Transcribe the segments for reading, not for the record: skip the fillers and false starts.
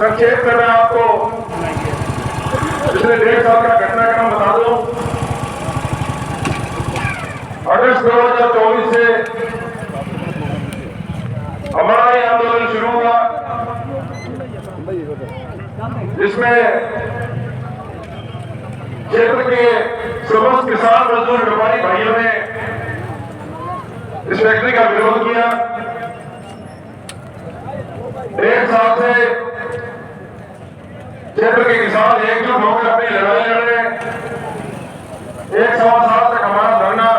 संक्षेप में मैं आपको पिछले 1.5 साल का घटनाक्रम बता दूं। अगस्त 2024 से हमारा ये आंदोलन शुरू हुआ, जिसमें क्षेत्र के समस्त किसान मजदूर व्यापारी भाइयों ने इस फैक्ट्री का विरोध किया। 1.5 साल से क्षेत्र के किसान एकजुट होकर अपनी लड़ाई लड़ रहे हैं। 1.25 साल तक हमारा धरना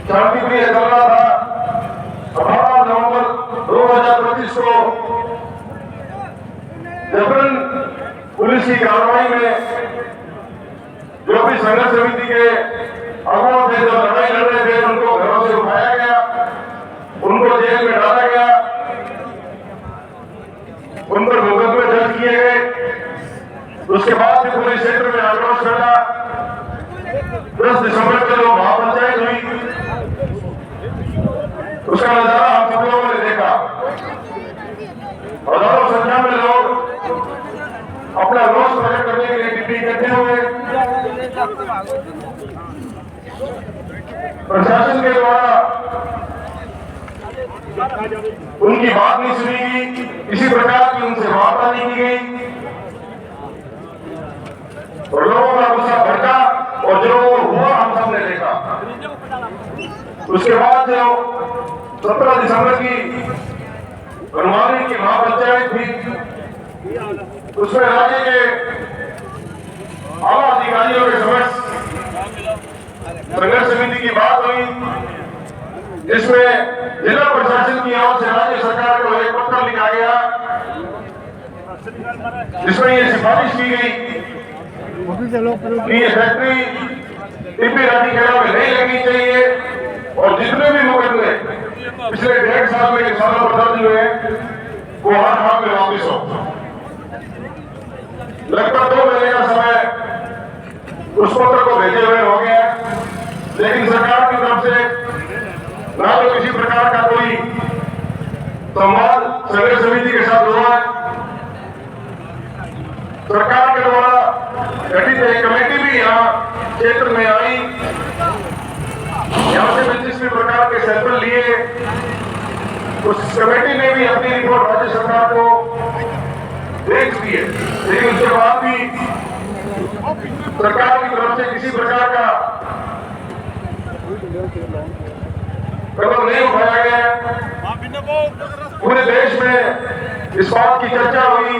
शांतिप्रिय चल रहा था। 18 नवंबर 2025 को जबरन पुलिस की कार्रवाई में जो भी संघर्ष समिति के अगुवा थे, जो लड़ाई लड़ रहे थे, उनको घरों से उठाया गया, उनको जेल में डाला गया, उन पर मुकदमे दर्ज किए गए। उसके बाद भी पूरे क्षेत्र में आक्रोश फैला। 10 दिसंबर को जो महापंचायत हुई, उसका नजारा हम सब लोगों ने देखा। हजारों संख्या में लोग अपना रोष प्रकट करने के लिए डिप्टी इकट्ठे हुए। प्रशासन के द्वारा उनकी बात नहीं सुनी गई, किसी प्रकार की उनसे वार्ता नहीं की गई और लोगों का गुस्सा भड़का और जो हुआ हम सबने देखा। उसके बाद जो 17 दिसंबर की बनवानी की महापंचायत थी, उसमें राज्य के आला अधिकारियों के समक्ष संघर्ष समिति की बात हुई, जिसमें जिला प्रशासन की ओर से राज्य सरकार को एक पत्र लिखा गया, जिसमें ये सिफारिश की गई कि ये फैक्ट्री टीपी रानीखेड़ा में नहीं लगनी चाहिए और जितने भी मुकदमे पिछले 1.5 साल में किसानों पर दर्ज हुए वो हर हाल में वापिस हो। लगभग 2 महीने का समय उस पत्र को भेजे हुए हो गया, लेकिन सरकार की तरफ से ना तो किसी प्रकार का कोई संवाद संघर्ष समिति के साथ हुआ है। सरकार के द्वारा गठित एक कमेटी भी यहाँ क्षेत्र में आई, यहाँ से 25 प्रकार के सैंपल लिए। उस कमेटी ने भी अपनी रिपोर्ट राज्य सरकार को भेज दी है, लेकिन उसके बाद भी सरकार की तरफ से किसी प्रकार का कदम नहीं उठाया गया। पूरे देश में इस बात की चर्चा हुई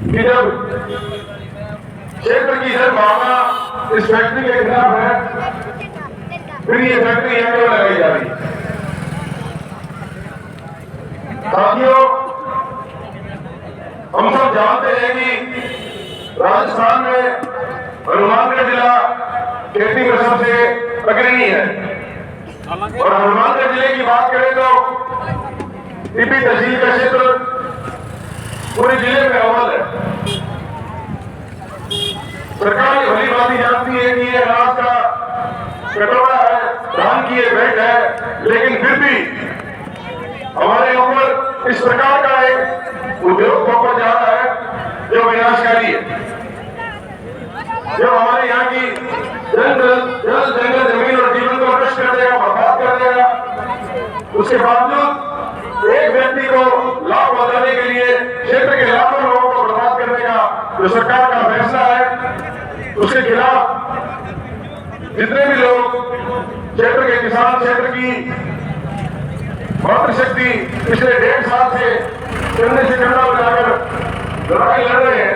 कि जब क्षेत्र की जनभावना इस फैक्ट्री के खिलाफ है, फिर ये फैक्ट्री यहाँ क्यों लगाई जा रही है। साथियों, हम सब जानते हैं कि राजस्थान में हनुमानगढ़ जिला खेती में सबसे अग्रणी है और हनुमानगढ़ जिले की बात करें तो टीपी तहसील का क्षेत्र पूरे जिले में अव्वल है। सरकार ये भली बात जानती है कि ये अनाज का कटोरा है, धान की ये भेंट है, लेकिन फिर भी हमारे ऊपर इस प्रकार का एक उद्योग थोपा जा रहा है जो विनाशकारी है, जो हमारे यहाँ की जंगल जमीन और जीवन को नष्ट कर देगा, बर्बाद कर देगा। उसके बावजूद एक व्यक्ति को लाभ पहुंचाने के लिए क्षेत्र के लाखों लोगों को बर्बाद करने का जो सरकार का फैसला है, उसके खिलाफ जितने भी लोग क्षेत्र के किसान, क्षेत्र की मातृशक्ति पिछले 1.5 साल से कंधे से कंधा मिलाकर लड़ाई लड़ रहे हैं,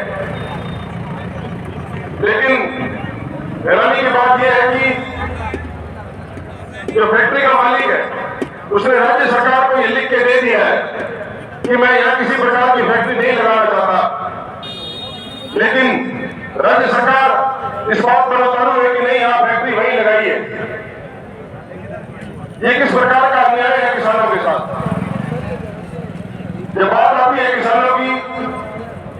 लेकिन हैरानी की बात यह है कि जो फैक्ट्री का मालिक है उसने राज्य सरकार को यह लिख के दे दिया है कि मैं यहाँ किसी प्रकार की फैक्ट्री नहीं लगाना चाहता, लेकिन राज्य सरकार इस बात पर उतारू है कि नहीं, यहाँ फैक्ट्री वहीं लगाई है। ये किस प्रकार का अन्याय है किसानों के साथ। जब बात आती है किसानों की,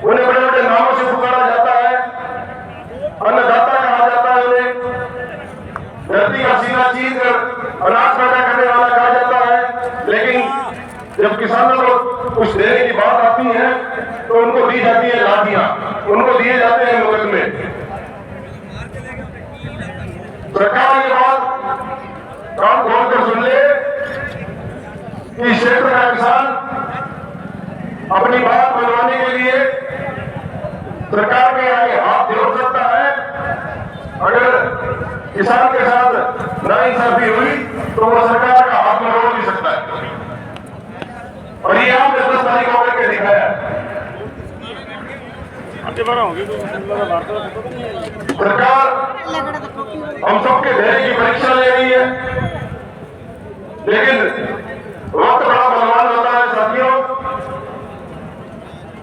उन्हें बड़े बड़े नामों से पुकारा जाता है, अन्नदाता कहा जाता है, उन्हें धरती का सीना चीर कर अनाज पैदा करने वाला कहा जाता है, लेकिन जब किसानों को कुछ देने की बात आती है तो उनको दी जाती है लाठियां, उनको दिए जाते हैं मुकदमे। सरकार के बाद कान खोलकर सुन ले कि इस क्षेत्र का किसान अपनी बात मनवाने के लिए सरकार के आगे हाथ जोड़ सकता है। अगर किसान के साथ नाइंसाफी हुई तो वो सरकार का हाथ मरोड़ भी सकता है, और ये आपने 10 तारीख को करके दिखाया। सरकार हम सबके धैर्य की परीक्षा ले रही है, लेकिन वक्त बड़ा बलवान होता है साथियों।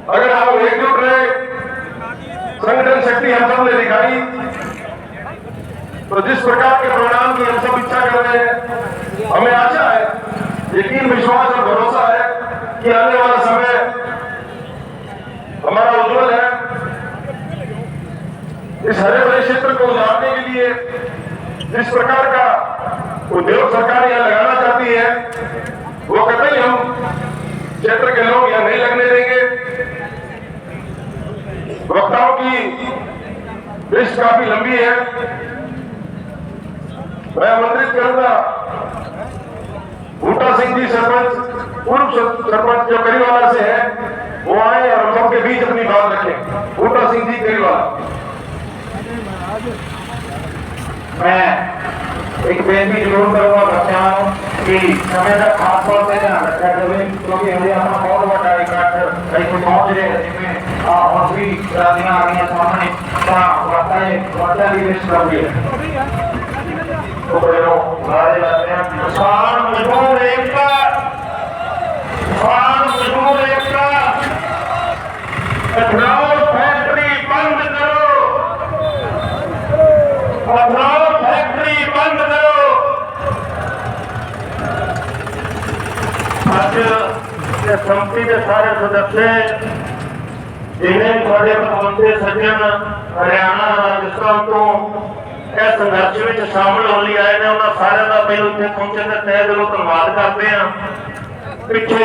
अगर हम एकजुट रहे, संगठन शक्ति हम सब ने दिखाई, तो जिस प्रकार के परिणाम की हम सब इच्छा कर रहे हैं, हमें आशा है, यकीन, विश्वास और भरोसा है कि आने वाला समय हमारा उज्जवल है। इस हरे भरे क्षेत्र को उजाड़ने के लिए जिस प्रकार का उद्योग सरकार यहां लगाना चाहती है, वो कतई हम क्षेत्र के लोग यहां नहीं लगने देंगे। वक्ताओं की लिस्ट काफी लंबी है, मैं आमंत्रित करूंगा बूटा सिंह जी सरपंच, पूर्व सरपंच जो करीवाला से है, वो आए और हम सबके बीच अपनी बात रखें। बूटा सिंह जी करीवाला। मैं एक बेनती जरूर करूंगा बच्चों कि समय का खास तौर पर ध्यान रखा जाए, क्योंकि हमें अपना बहुत बड़ा इकट्ठ कहीं को पहुंच रहे हैं, जिसमें और भी राजियां आ रही सामने वार्ता की लिस्ट कर दी है। तो नारे लगाते हैं, किसान मजदूर एकता, किसान मजदूर एकता, एथेनॉल फैक्ट्री बंद करो, एथेनॉल फैक्ट्री बंद करो। आज संमति के सारे सदस्य जिन्हें थोड़े प्रबंधे सज्जन हरियाणा राजस्थान तो इस संघर्ष में शामिल होने आए ने, उन्होंने सारे का पहले उत्थे पहुंचने का तहे दिलों धन्यवाद करते हैं। पिछे